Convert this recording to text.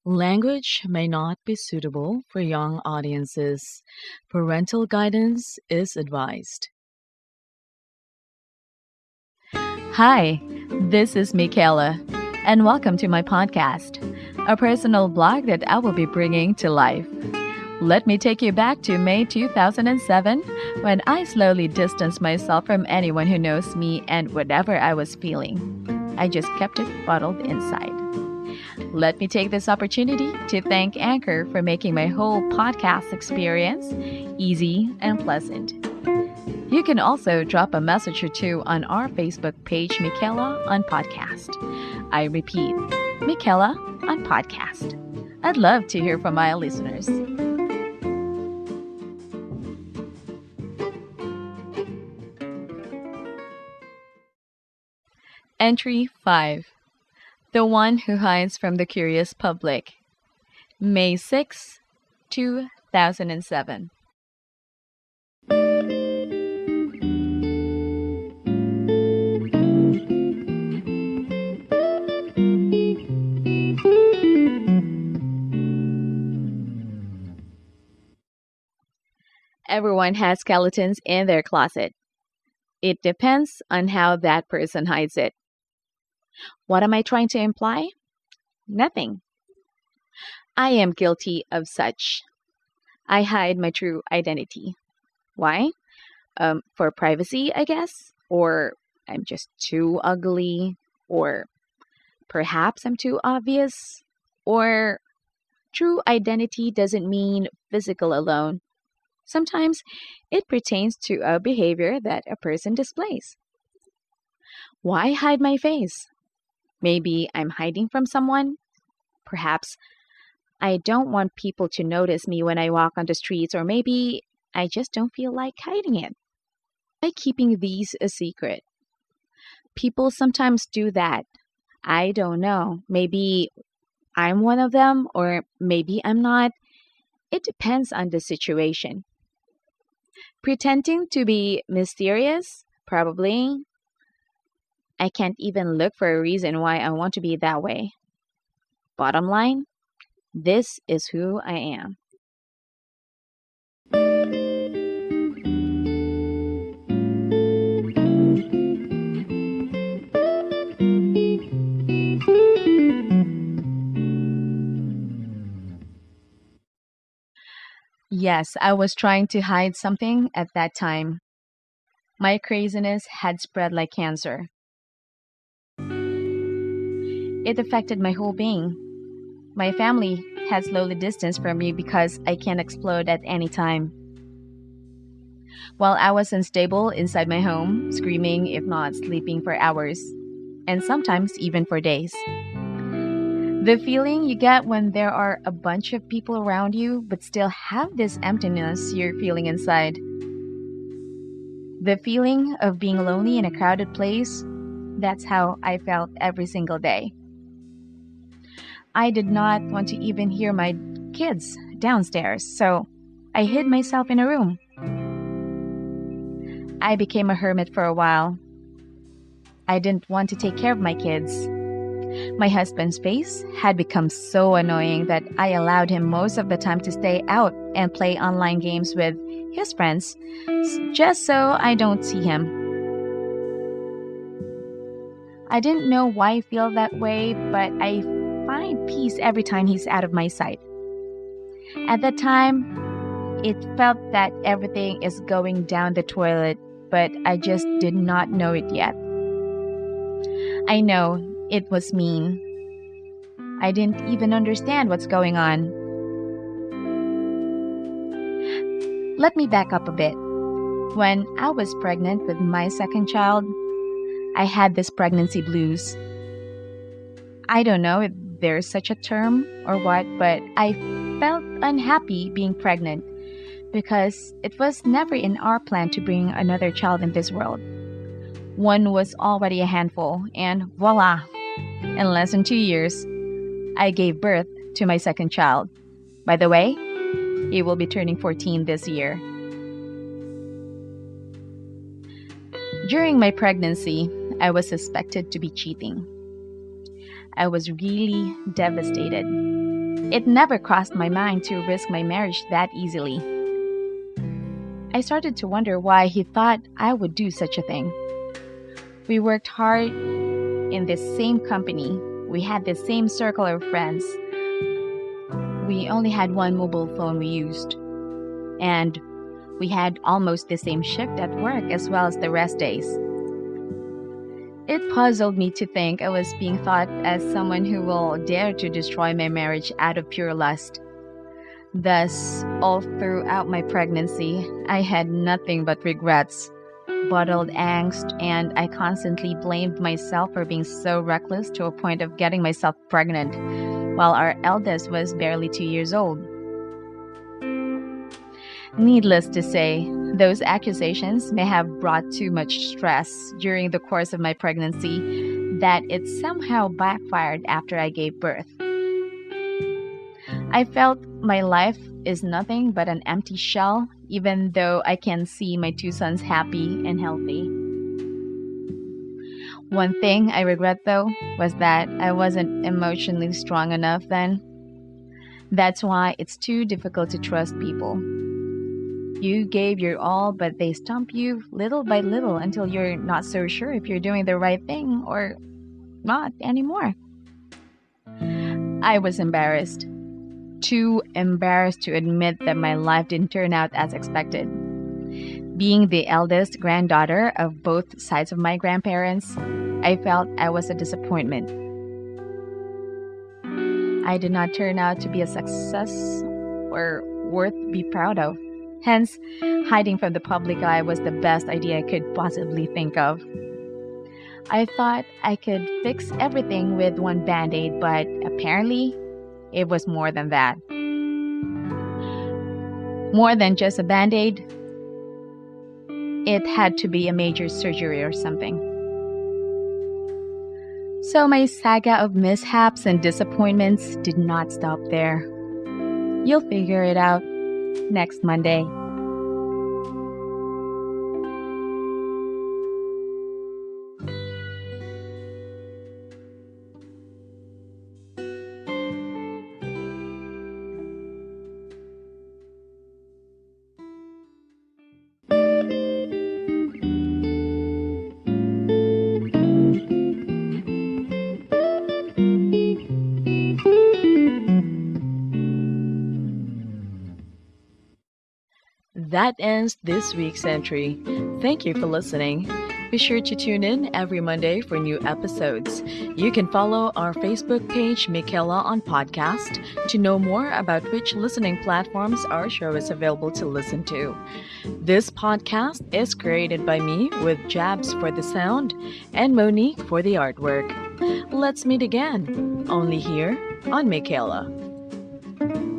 Language may not be suitable for young audiences. Parental guidance is advised. Hi, this is Mekhaela, and welcome to my podcast, a personal blog that I will be bringing to life. Let me take you back to May 2007 when I slowly distanced myself from anyone who knows me and whatever I was feeling. I just kept it bottled inside. Let me take this opportunity to thank Anchor for making my whole podcast experience easy and pleasant. You can also drop a message or two on our Facebook page, Mekhaela on Podcast. I repeat, Mekhaela on Podcast. I'd love to hear from my listeners. Entry 5. The One Who Hides from the Curious Public. May 6, 2007. Everyone has skeletons in their closet. It depends on how that person hides it. What am I trying to imply? Nothing. I am guilty of such. I hide my true identity. Why? For privacy, I guess? Or I'm just too ugly? Or perhaps I'm too obvious? Or true identity doesn't mean physical alone. Sometimes it pertains to a behavior that a person displays. Why hide my face? Maybe I'm hiding from someone? Perhaps I don't want people to notice me when I walk on the streets, or maybe I just don't feel like hiding it. By keeping these a secret. People sometimes do that. I don't know. Maybe I'm one of them, or maybe I'm not. It depends on the situation. Pretending to be mysterious? Probably. I can't even look for a reason why I want to be that way. Bottom line, this is who I am. Yes, I was trying to hide something at that time. My craziness had spread like cancer. It affected my whole being. My family had slowly distanced from me because I can explode at any time. While I was unstable inside my home, screaming if not sleeping for hours, and sometimes even for days. The feeling you get when there are a bunch of people around you but still have this emptiness you're feeling inside. The feeling of being lonely in a crowded place, that's how I felt every single day. I did not want to even hear my kids downstairs, so I hid myself in a room. I became a hermit for a while. I didn't want to take care of my kids. My husband's face had become so annoying that I allowed him most of the time to stay out and play online games with his friends, just so I don't see him. I didn't know why I feel that way, but I find peace every time he's out of my sight. At that time, it felt that everything is going down the toilet, but I just did not know it yet. I know it was mean. I didn't even understand what's going on. Let me back up a bit. When I was pregnant with my second child, I had this pregnancy blues. I don't know if there's such a term or what, but I felt unhappy being pregnant because it was never in our plan to bring another child in this world. One was already a handful, and voila! In less than 2 years, I gave birth to my second child. By the way, he will be turning 14 this year. During my pregnancy, I was suspected to be cheating. I was really devastated. It never crossed my mind to risk my marriage that easily. I started to wonder why he thought I would do such a thing. We worked hard in the same company. We had the same circle of friends. We only had one mobile phone we used. And we had almost the same shift at work as well as the rest days. It puzzled me to think I was being thought as someone who will dare to destroy my marriage out of pure lust. Thus, all throughout my pregnancy, I had nothing but regrets, bottled angst, and I constantly blamed myself for being so reckless to a point of getting myself pregnant, while our eldest was barely 2 years old. Needless to say, those accusations may have brought too much stress during the course of my pregnancy that it somehow backfired after I gave birth. I felt my life is nothing but an empty shell, even though I can see my two sons happy and healthy. One thing I regret, though, was that I wasn't emotionally strong enough then. That's why it's too difficult to trust people. You gave your all, but they stump you little by little until you're not so sure if you're doing the right thing or not anymore. I was embarrassed. Too embarrassed to admit that my life didn't turn out as expected. Being the eldest granddaughter of both sides of my grandparents, I felt I was a disappointment. I did not turn out to be a success or worth be proud of. Hence, hiding from the public eye was the best idea I could possibly think of. I thought I could fix everything with one band-aid, but apparently, it was more than that. More than just a band-aid, it had to be a major surgery or something. So my saga of mishaps and disappointments did not stop there. You'll figure it out next Monday. That ends this week's entry. Thank you for listening. Be sure to tune in every Monday for new episodes. You can follow our Facebook page, Mekhaela on Podcast, to know more about which listening platforms our show is available to listen to. This podcast is created by me with Jabs for the sound and Monique for the artwork. Let's meet again, only here on Mekhaela.